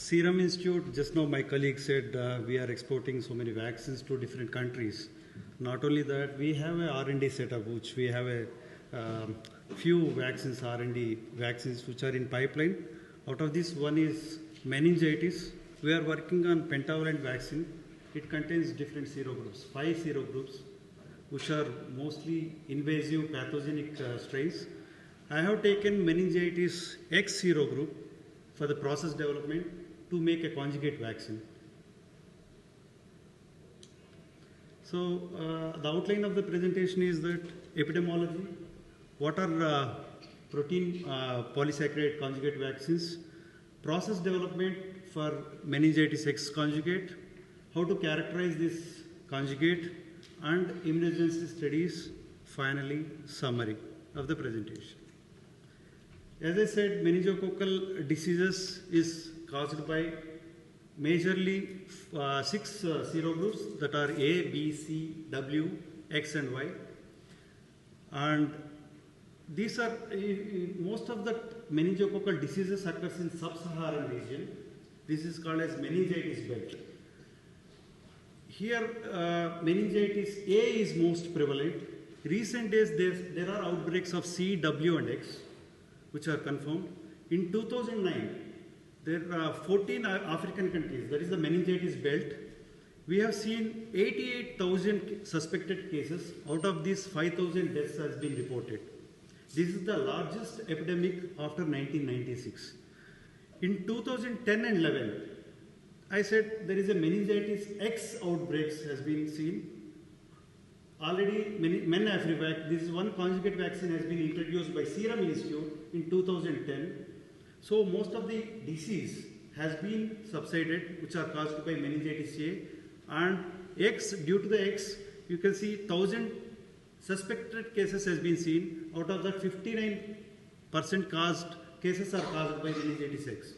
Serum Institute, just now my colleague said we are exporting so many vaccines to different countries. Not only that, we have a R&D setup, which we have a few vaccines, R&D vaccines, which are in pipeline. Out of this, one is meningitis. We are working on pentavalent vaccine. It contains different serogroups, 5 serogroups, which are mostly invasive pathogenic strains. I have taken meningitis X serogroup for the process development to make a conjugate vaccine. So the outline of the presentation is that epidemiology, what are protein polysaccharide conjugate vaccines, process development for meningitis X conjugate, how to characterize this conjugate, and immunogenicity studies, finally summary of the presentation. As I said, meningococcal diseases is caused by majorly 6 serogroups that are A, B, C, W, X and Y. And these are, most of the meningococcal diseases occurs in sub-Saharan region. This is called as meningitis belt. Here meningitis A is most prevalent. Recent days there are outbreaks of C, W and X, which are confirmed. In 2009, there are 14 African countries, that is the meningitis belt. We have seen 88,000 suspected cases. Out of these, 5,000 deaths has been reported. This is the largest epidemic after 1996. In 2010 and 11, I said there is a meningitis X outbreaks has been seen. Already MenX, this is one conjugate vaccine, has been introduced by Serum Institute in 2010. So most of the disease has been subsided, which are caused by meningitis A, and X, due to the X, you can see 1,000 suspected cases has been seen. Out of that, 59% cases are caused by meningitis X.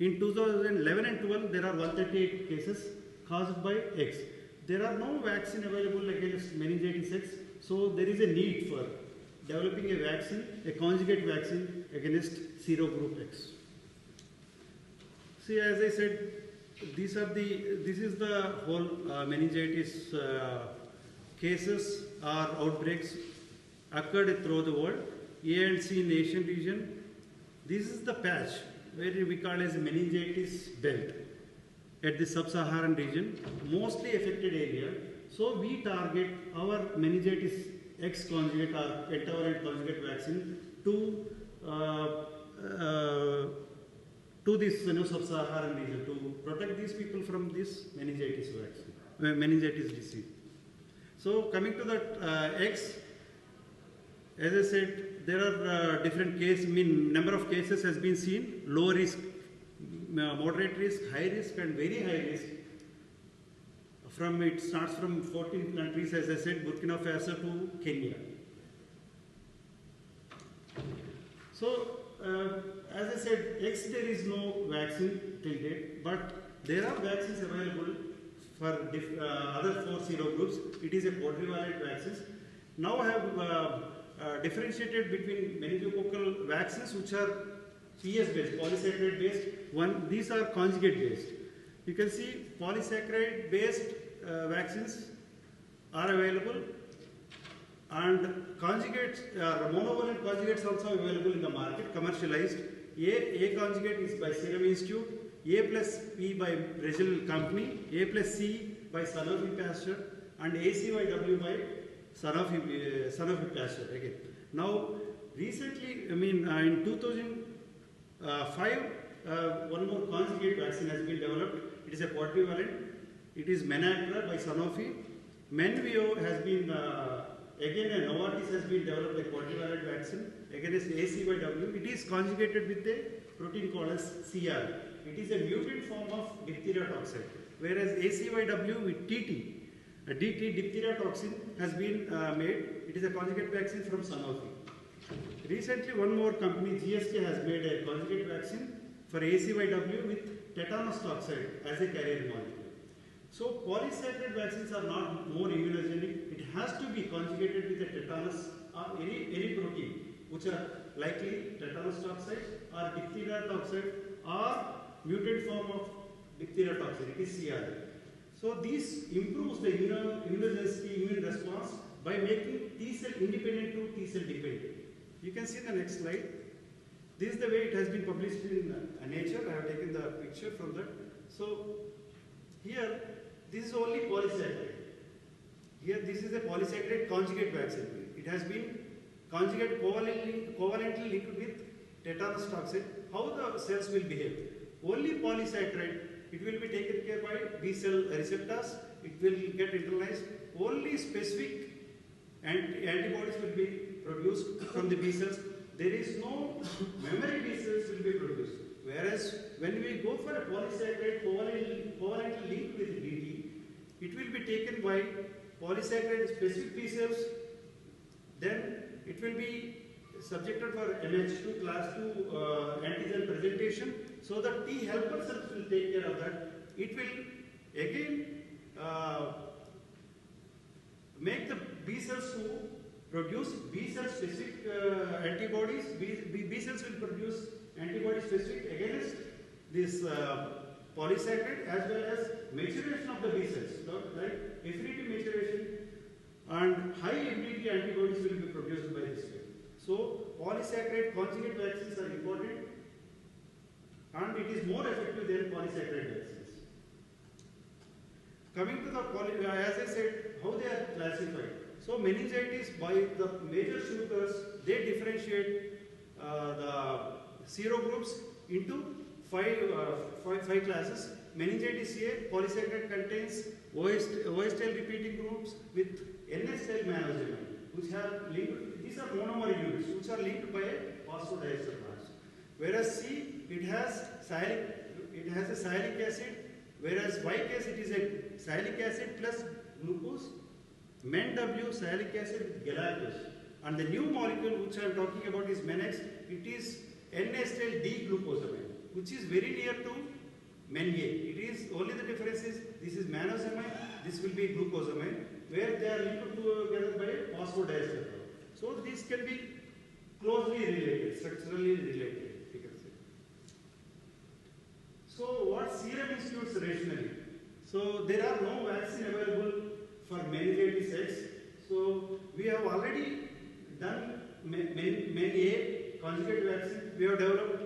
In 2011 and 12, there are 138 cases caused by X. There are no vaccine available against meningitis X, so there is a need for developing a vaccine, a conjugate vaccine against serogroup X. See, as I said, this is the whole meningitis cases or outbreaks occurred throughout the world. A and C in Asian region. This is the patch where we call as meningitis belt at the sub-Saharan region, mostly affected area. So we target our meningitis X conjugate or pentavalent conjugate vaccine to this sub-Saharan region to protect these people from this meningitis vaccine, meningitis disease. So coming to that X, as I said, there are different cases. Number of cases has been seen: low risk, moderate risk, high risk, and very high risk. It starts from 14 countries, as I said, Burkina Faso to Kenya. So, as I said, X there is no vaccine till date, but there are vaccines available for other 4 serogroups. It is a quadrivalent vaccines. Now I have differentiated between meningococcal vaccines, which are PS based, polysaccharide based. These are conjugate based. You can see polysaccharide based vaccines are available, and conjugates, monovalent conjugates also available in the market, commercialized. A conjugate is by Serum Institute, A plus P by Brazil company, A plus C by Sanofi Pasteur, and ACYW by Sanofi Pasteur again. Now, recently, in 2005, one more conjugate vaccine has been developed. It is a quadrivalent. It is Menacra by Sanofi. Menvio has been, again a Novartis has been developed a quadrivalent vaccine against ACYW. It is conjugated with a protein called as CR. It is a mutant form of diphtheria toxin, whereas ACYW with TT, a DT diphtheria toxin has been made. It is a conjugate vaccine from Sanofi. Recently, one more company, GSK, has made a conjugate vaccine for ACYW with tetanus toxoid as a carrier molecule. So, polysaccharide vaccines are not more immunogenic. It has to be conjugated with a tetanus or any protein, which are likely tetanus toxoid or diphtheria toxoid or mutant form of diphtheria toxin, it is CR. So this improves the immunogenicity, immune response by making T cell independent to T cell dependent. You can see the next slide. This is the way it has been published in Nature. I have taken the picture from that. So here, this is only polysaccharide. Here, this is a polysaccharide conjugate vaccine. It has been conjugate covalently linked with tetanus toxin. How the cells will behave? Only polysaccharide, it will be taken care by B cell receptors. It will get internalized. Only specific antibodies will be produced from the B cells. There is no memory B cells will be produced. Whereas when we go for a polysaccharide covalently linked with DT, it will be taken by polysaccharide specific B cells. Then it will be subjected for MH2 class 2 antigen presentation. So the T helper cells will take care of that. It will again make the B cells to produce B cell specific antibodies. B cells will produce antibody specific against this polysaccharide as well as maturation of the B cells, like affinity maturation and high immunity antibodies will be produced by this way. So polysaccharide conjugate vaccines are important and it is more effective than polysaccharide vaccines. Coming to the as I said, how they are classified. So meningitis by the major sutures, they differentiate the serogroups into five classes. Meningitis A, polysaccharide contains O-acetyl repeating groups with N-acetyl manosomal, which have linked, these are monomer units, which are linked by a phosphodiester bonds. Whereas C, it has a sialic acid, whereas Y case it is a sialic acid plus glucose, Men-W sialic acid with galactose. And the new molecule which I am talking about is MenX, it is N-acetyl D-glucosamine, which is very near to Men-A. It is only the difference is this is manosamine, this will be glucosamine, where they are linked together by a phosphodiester. So these can be closely related, structurally related, you can say. So what Serum Institute's rationale? So there are no vaccine available for meningitis X. So we have already done Men-A conjugate vaccine. We have developed.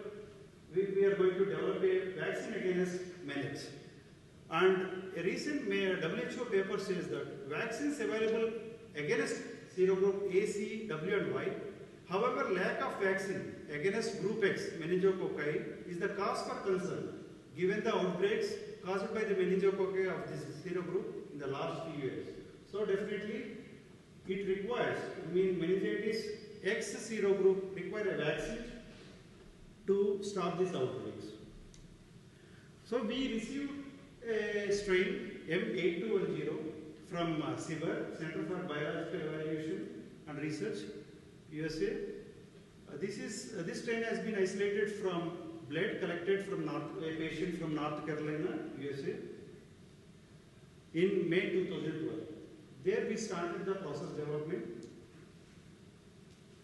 We are going to develop a vaccine against MenX. And a recent WHO paper says that vaccines available against serogroup A, C, W and Y. However, lack of vaccine against group X meningococci is the cause for concern given the outbreaks caused by the meningococci of this serogroup in the last few years. So definitely it requires, meningitis X serogroup require a vaccine to stop these outbreaks. So we received a strain M8210 from CIBR, Center for Biological Evaluation and Research, USA. This strain has been isolated from blood collected from a patient from North Carolina, USA, in May 2012. There we started the process development.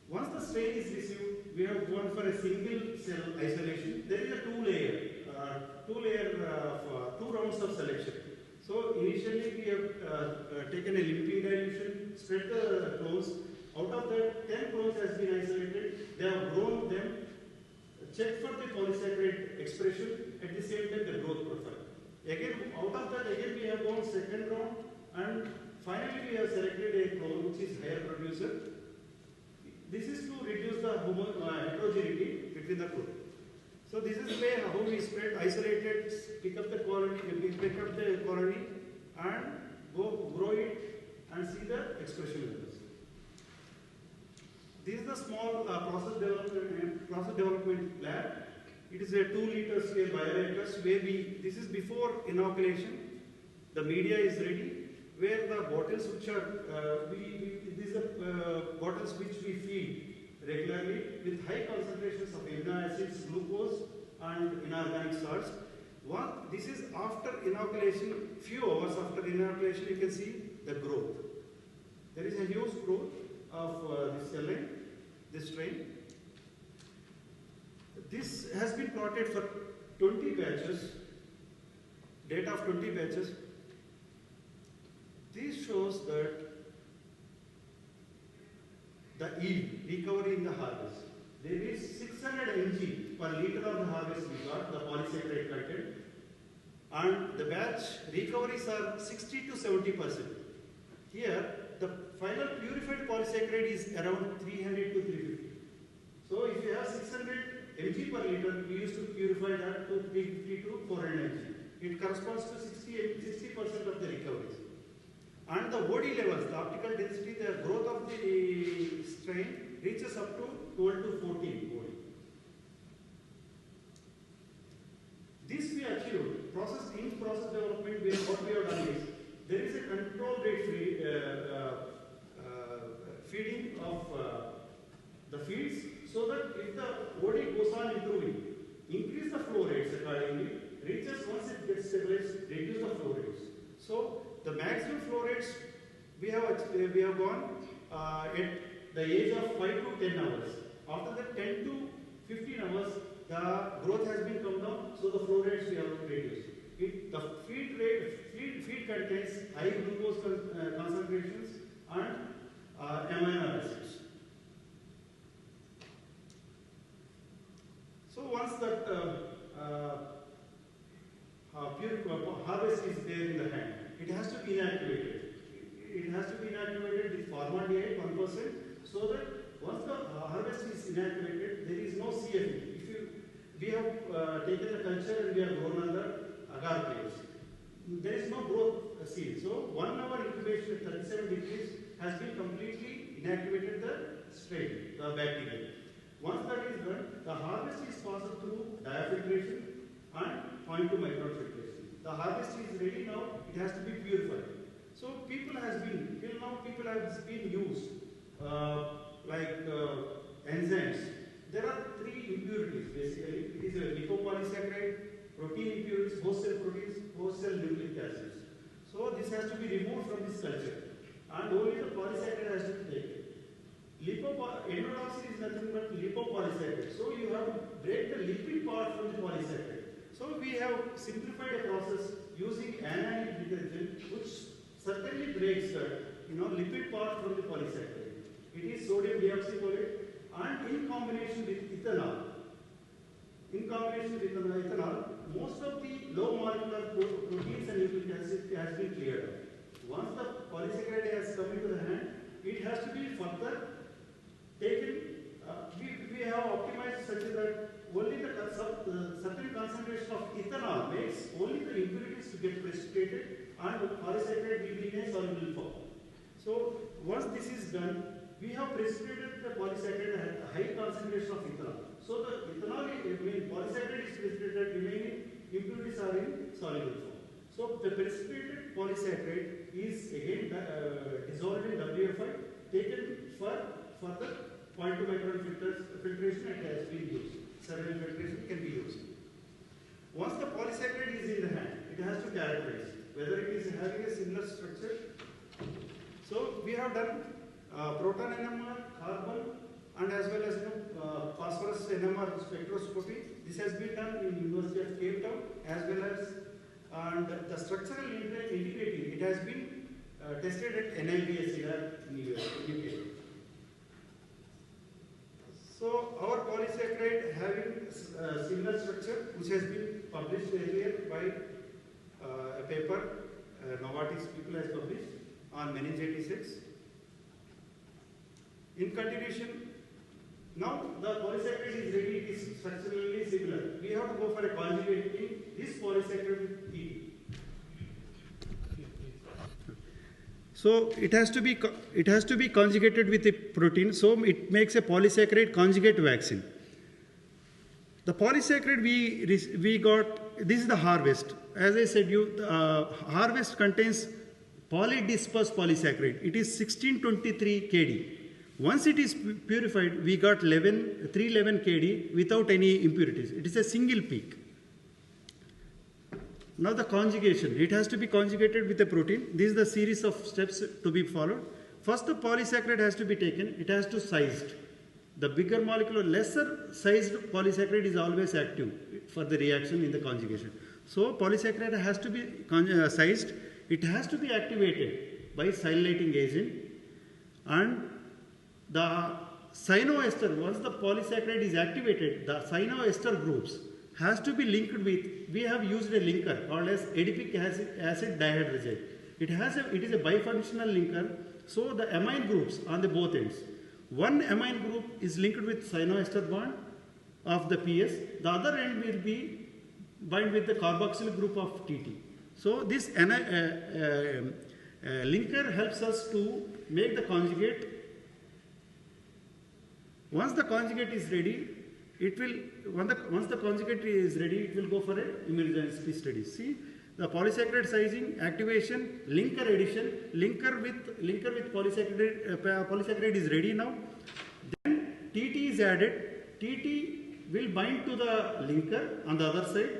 Once the strain is received, we have gone for a single cell isolation. There is a two rounds of selection. So initially we have taken a limping dilution, spread the clones. Out of that, 10 clones has been isolated. They have grown them, checked for the polysaccharide expression, at the same time the growth profile. Again, out of that, again we have gone second round, and finally we have selected a clone which is higher producer. This is to reduce the heterogeneity between the clone. So this is the way how we spread, isolated, pick up the colony, and go grow it and see the expression levels. This is the small process development lab. It is a 2-liter scale bioreactors where this is before inoculation. The media is ready, where the bottles which are, these are bottles which we feed regularly with high concentrations of amino acids, glucose and inorganic salts. This is after inoculation, few hours after inoculation, you can see the growth. There is a huge growth of this cell line, this strain. This has been plotted for 20 batches, data of 20 batches. This shows that the yield, recovery in the harvest. There is 600 mg per liter of the harvest we got, the polysaccharide content. And the batch recoveries are 60 to 70%. Here, the final purified polysaccharide is around 300 to 350. So, if you have 600 mg per liter, we used to purify that to 350 to 400 mg. It corresponds to 60% of the recoveries. And the OD levels, the optical density, the growth of the strain reaches up to 12 to 14 OD. This we achieved. In process development, what we have done is, there is a control rate feeding of the feeds, so that if the OD goes on improving, increase the flow rates accordingly, reaches once it gets stabilized, reduce the flow rates. So the maximum flow rates we have gone at the age of 5 to 10 hours. After that 10 to 15 hours, the growth has been come down, so the flow rates we have reduced. The feed contains high glucose concentrations and amino acids. So once that harvest is there in the hand, it has to be inactivated. It has to be inactivated with formaldehyde 1%, so that once the harvest is inactivated, there is no CFE. We have taken the culture and we have grown under agar plates. There is no growth seen. So 1 hour incubation at 37 degrees has been completely inactivated the strain, the bacteria. Once that is done, the harvest is passed through diafiltration and 0.2 micron filtration. The harvest is ready now, it has to be purified. So till now people have been used like enzymes. There are 3 impurities basically. It is a lipopolysaccharide, protein impurities, host cell proteins, host cell nucleic acids. So this has to be removed from this culture, and only the polysaccharide has to be taken. Endotoxin is nothing but lipopolysaccharide. So you have to break the lipid part from the polysaccharide. So we have simplified a process using anionic detergent, which certainly breaks the lipid part from the polysaccharide. It is sodium deoxycholate, and in combination with ethanol. Most of the low molecular proteins and nucleic acids has been cleared up. Once the polysaccharide has come into the hand, it has to be further taken. We have optimized such that only the certain concentration of ethanol makes only the impurities to get precipitated, and the polysaccharide will be in a soluble form. So once this is done, we have precipitated the polysaccharide at a high concentration of ethanol. So the polysaccharide is precipitated, remaining impurities are in soluble form. So the precipitated polysaccharide is again dissolved in WFI, taken for further 0.2 micron filtration, and has been used. Several filtration can be used. Once the polysaccharide is in the hand, it has to characterize whether it is having a similar structure. So we have done proton NMR, carbon, and as well as phosphorus NMR spectroscopy. This has been done in University of Cape Town, as well as, and the structural integrity, it has been tested at NIBSC lab in UK. So our polysaccharide having similar structure, which has been published earlier by a paper Novartis people has published on meningitis. In continuation, now the polysaccharide is ready, it is structurally similar. We have to go for a conjugate in this polysaccharide with ET. So it has to be conjugated with a protein, so it makes a polysaccharide conjugate vaccine. The polysaccharide we got, this is the harvest. As I said, harvest contains polydispersed polysaccharide. It is 1623 kD. Once it is purified, we got 311 kD without any impurities. It is a single peak. Now the conjugation, it has to be conjugated with a protein. This is the series of steps to be followed. First, the polysaccharide has to be taken. It has to sized. the bigger molecule, lesser sized polysaccharide is always active for the reaction in the conjugation. So polysaccharide has to be sized, it has to be activated by silylating agent, and the cyanoester, once the polysaccharide is activated, the cyanoester groups has to be linked with, we have used a linker called as adipic acid dihydrogenase. It is a bifunctional linker, so the amine groups on the both ends. One amine group is linked with cyanoester bond of the PS, the other end will be bind with the carboxyl group of TT. So this linker helps us to make the conjugate. Once the conjugate is ready, once the conjugate is ready, it will go for a immunogenicity study. See, the polysaccharide sizing, activation, linker addition, linker with polysaccharide is ready now. Then TT is added. TT will bind to the linker on the other side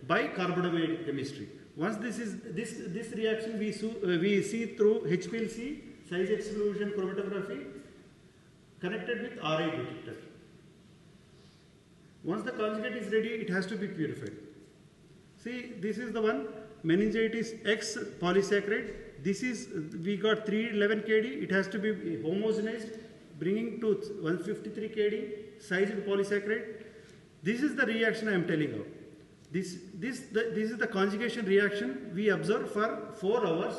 by carbonamide chemistry. Once this reaction we see through HPLC, size exclusion chromatography, connected with RI detector. Once the conjugate is ready, it has to be purified. See, this is the one, meningitis X polysaccharide. This is, we got 311 kD, it has to be homogenized, bringing to 153 kD, sized polysaccharide. This is the reaction I am telling of. This is the conjugation reaction we observe for 4 hours.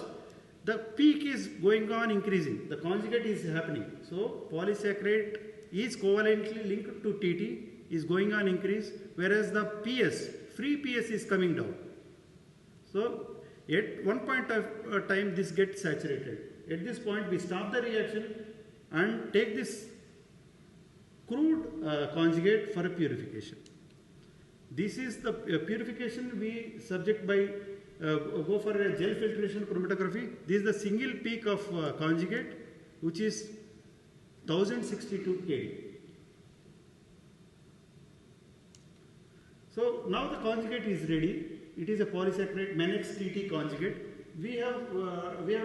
The peak is going on increasing, the conjugate is happening. So polysaccharide is covalently linked to TT, is going on increase, whereas the PS, free PS is coming down. So at one point of time this gets saturated. At this point we stop the reaction and take this crude conjugate for a purification. This is the purification we subject by go for a gel filtration chromatography. This is the single peak of conjugate, which is 1062 kD. So now the conjugate is ready. It is a polysaccharide MenX TT conjugate. We have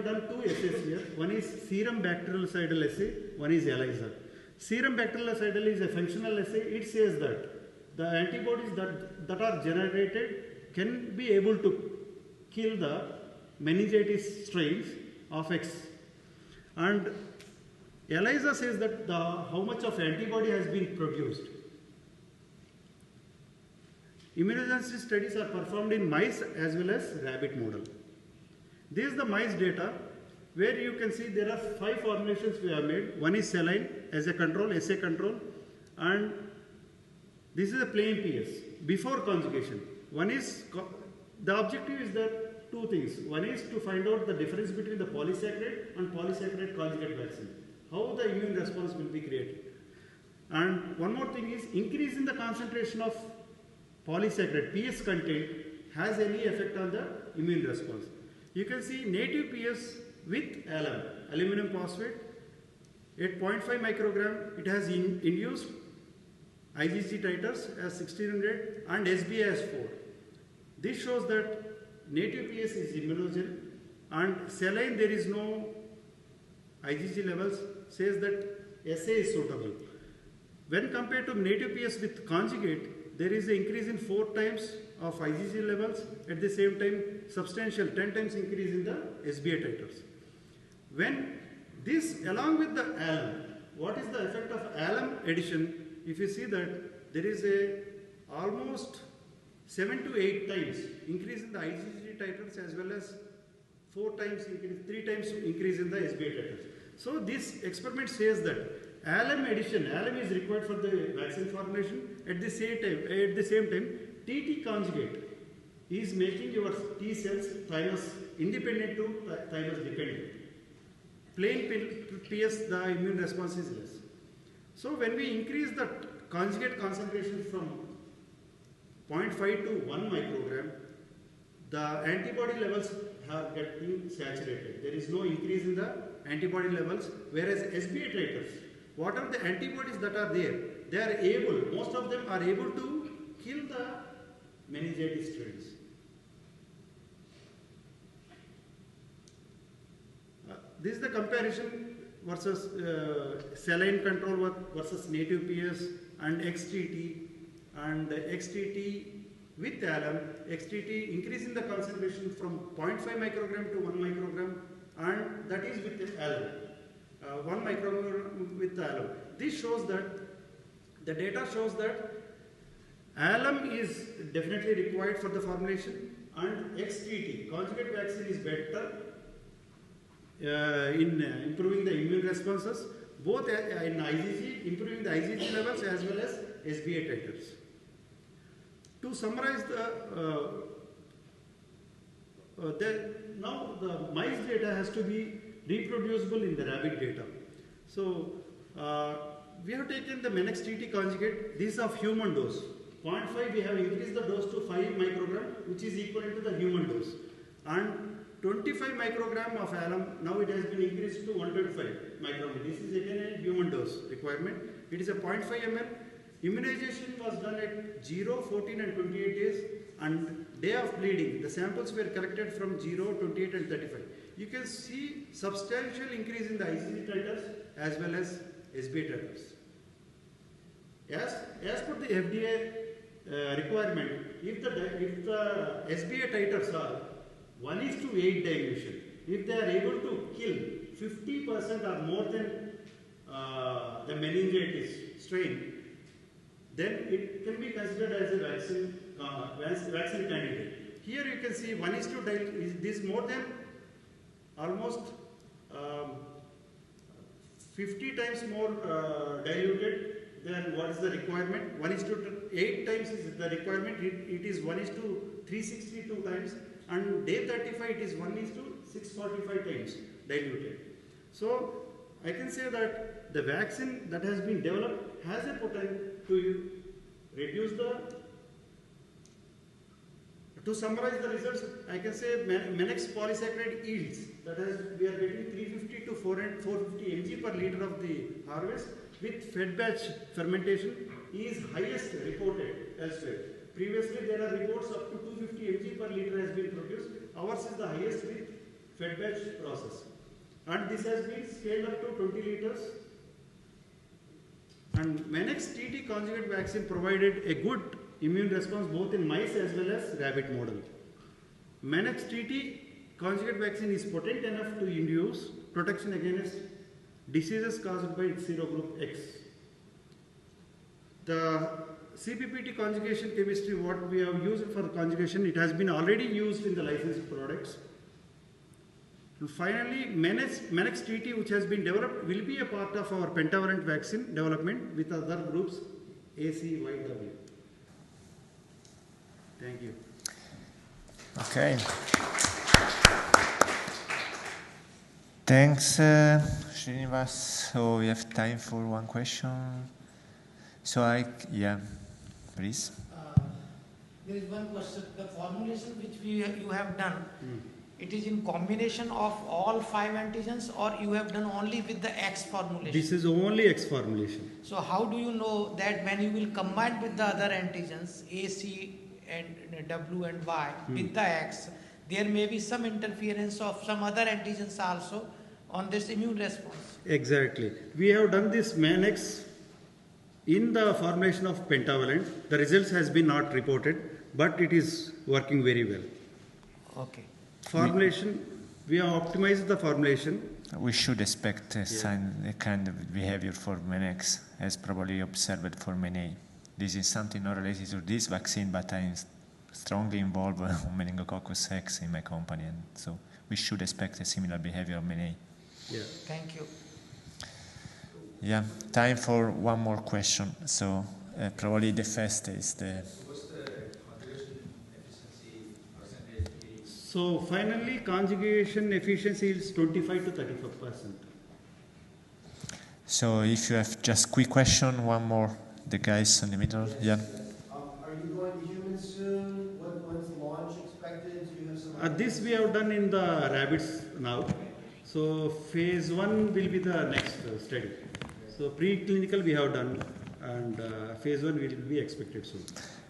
done 2 assays here. One is serum bactericidal assay, one is ELISA. Serum bactericidal is a functional assay. It says that the antibodies that are generated can be able to kill the meningitis strains of X. And ELISA says that how much of antibody has been produced. Immunogenicity studies are performed in mice as well as rabbit model. This is the mice data where you can see there are 5 formulations we have made. One is saline as a control, assay control, and this is a plain PS before conjugation. One is, the objective is that 2 things. One is to find out the difference between the polysaccharide and polysaccharide conjugate vaccine, how the immune response will be created. And one more thing is increase in the concentration of polysaccharide PS content has any effect on the immune response. You can see native PS with alum, aluminum phosphate, at 0.5 microgram, it has induced IgG titers as 1600 and SBA as 4. This shows that native PS is immunogenic, and saline there is no IgG levels, says that SA is suitable. When compared to native PS with conjugate, there is an increase in 4 times of IgG levels, at the same time substantial 10 times increase in the SBA titers. When this along with the alum, what is the effect of alum addition? If you see that there is a almost 7 to 8 times increase in the IgG titers as well as 4 times increase, 3 times increase in the SBA titers. So this experiment says that alum addition, alum is required for the vaccine formulation. At the same time, TT conjugate is making your T cells thymus independent to thymus dependent. Plain PS, the immune response is less. So when we increase the conjugate concentration from 0.5 to 1 microgram, the antibody levels have getting saturated. There is no increase in the antibody levels, whereas SBA titers, what are the antibodies that are there? They are able, most of them are able to kill the meningitis strains. This is the comparison versus saline control versus native PS, and XTT, and XTT with alum, XTT increasing the concentration from 0.5 microgram to 1 microgram, and that is with alum. 1 microgram with alum. This shows that, the data shows that alum is definitely required for the formulation, and XTT, conjugate vaccine, is better in improving the immune responses, both in IgG, improving the IgG levels as well as SBA titers. To summarize now the mice data has to be reproducible in the rabbit data. So we have taken the MenX TT conjugate, this is of human dose. 0.5 we have increased the dose to 5 microgram, which is equivalent to the human dose. And 25 microgram of alum, now it has been increased to 125 microgram. This is again a human dose requirement. It is a 0.5 ml. Immunization was done at 0, 14 and 28 days, and day of bleeding. The samples were collected from 0, 28 and 35. You can see substantial increase in the IgG titers as well as SBA titers. As per the FDA requirement, if the SBA titers are 1:8 dilution, if they are able to kill 50% or more than the meningitis strain, then it can be considered as a vaccine candidate. Here you can see 1:2 dilution, this more than almost 50 times more diluted than what is the requirement. 1:8 times is the requirement, it is 1:362 times, and day 35 it is 1:645 times diluted. So I can say that the vaccine that has been developed has a potential to reduce to summarize the results, I can say MenX polysaccharide yields, that is, we are getting 350 to 450 mg per liter of the harvest with fed batch fermentation is highest reported elsewhere. Previously there are reports up to 250 mg per liter has been produced. Ours is the highest with fed batch process. And this has been scaled up to 20 liters. And MenX TT conjugate vaccine provided a good immune response both in mice as well as rabbit model. MenX TT conjugate vaccine is potent enough to induce protection against diseases caused by serogroup X. The CPPT conjugation chemistry, what we have used for conjugation, it has been already used in the licensed products. And finally, MenX TT, which has been developed, will be a part of our pentavalent vaccine development with other groups ACYW. Thank you. Okay. Thanks, Srinivas. So we have time for one question. So please. There is one question. The formulation which you have done, it is in combination of all 5 antigens, or you have done only with the X formulation? This is only X formulation. So how do you know that when you will combine with the other antigens, A, C and W and Y with the X, there may be some interference of some other antigens also on this immune response? Exactly. We have done this MenX in the formulation of pentavalent. The results has been not reported, but it is working very well. Okay. Formulation, we have optimized the formulation. We should expect a kind of behavior for MenX as probably observed for MenA. This is something not related to this vaccine, but I'm strongly involved on Meningococcus X in my company, and so we should expect a similar behavior of MenA. Yeah. Thank you. Yeah, time for one more question. So probably the first is the... What's the conjugation efficiency percentage? So finally, conjugation efficiency is 25 to 35%. So if you have just quick question, one more, the guys in the middle, yeah. Are you going to humans soon? When's the launch expected? Do you have some This we have done in the rabbits now. So phase 1 will be the next study. So preclinical we have done, and phase 1 will be expected soon.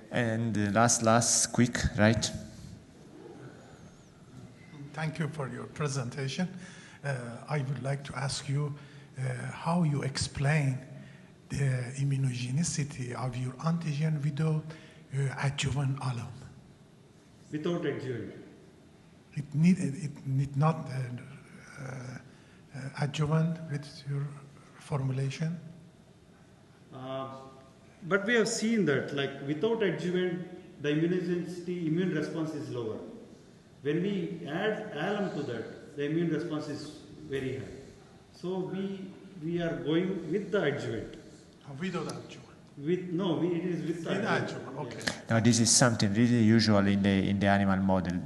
And last quick, right? Thank you for your presentation. I would like to ask you, how you explain the immunogenicity of your antigen without adjuvant alum. Without adjuvant. It need not adjuvant with your formulation. But we have seen that, like, without adjuvant, the immunogenicity, immune response is lower. When we add alum to that, the immune response is very high. So we are going with the adjuvant. Without adjuvant. It is with the adjuvant. Okay. Now this is something really usual in the animal model.